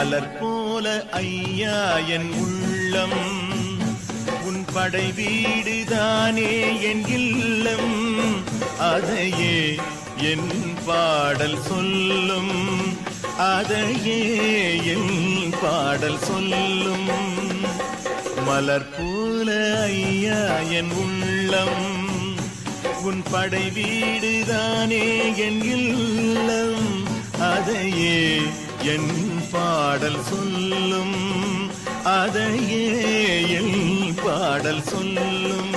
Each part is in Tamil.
மலர் போல ஐயா என் உள்ளம், உன் படை வீடுதானே என் இல்லம். அதையே என் பாடல் சொல்லும், அதையே என் பாடல் சொல்லும். மலர் போல ஐயா என் உள்ளம், உன் படை வீடுதானே என் இல்லம். அதையே என் பாடல் சொல்லும், அதையே என் பாடல் சொல்லும்.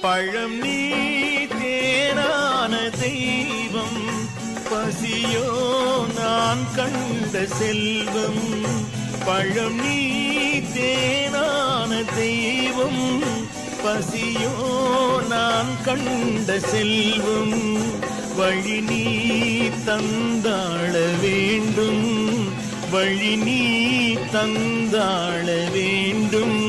பழம் நீ தேனான தெய்வம், பசியோ நான் கண்ட செல்வம். பழம் நீ தேனான தெய்வம், பசியோ நான் கண்ட செல்வம். வழி நீ தந்தாள வேண்டும், வழி நீ தந்தாள வேண்டும்.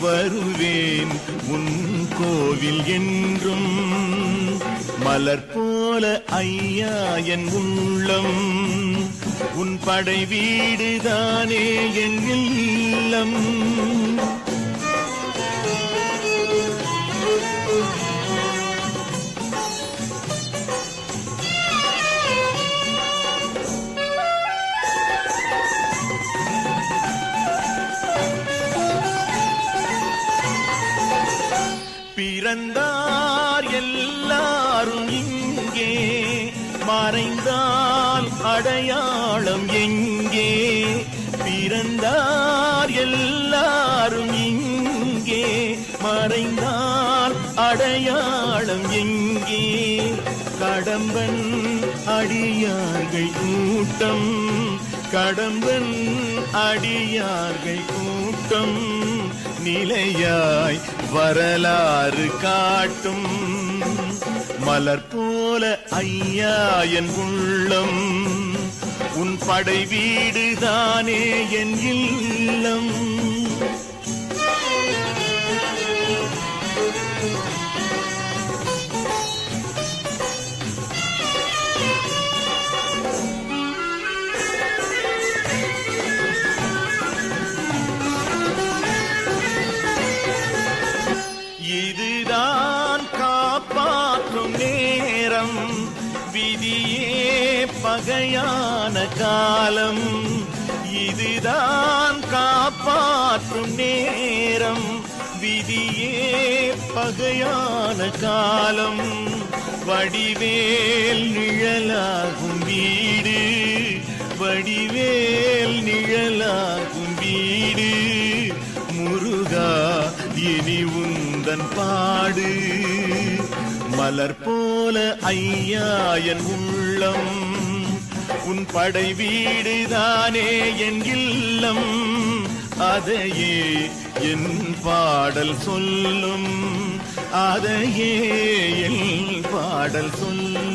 வருவேன் உன் கோவில் என்றும். மலர் போல ஐயா என் உள்ளம், உன் படை வீடுதானே என் இல்லம். பிறந்தார் எல்லாரும் இங்கே, மறைந்தால் அடையாளம் எங்கே. பிறந்தார் எல்லாரும் இங்கே, மறைந்தால் அடையாளம் எங்கே. கடம்பன் அடியார்கள் கூட்டம், கடம்பன் அடியார்கள் கூட்டம். நிலையாய் வரலாறு காட்டும். மலர் போல ஐயா என் உள்ளம், உன் படை வீடுதானே என் இல்லம். இதுதான் காப்பாற்றும் நேரம், விதியே பகையான காலம். இதுதான் காப்பாற்றும் நேரம், விதியே பகையான காலம். வடிவேல் நிழலாகும் வீடு, வடிவேல் நிழலாகும் வீடு. முருகா இனி உந்தன் பாடு. மலர் போல ஐயா என் உள்ளம், உன் படை வீடுதானே என் இல்லம். அதையே என் பாடல் சொல்லும், அதையே என் பாடல் சொல்லும்.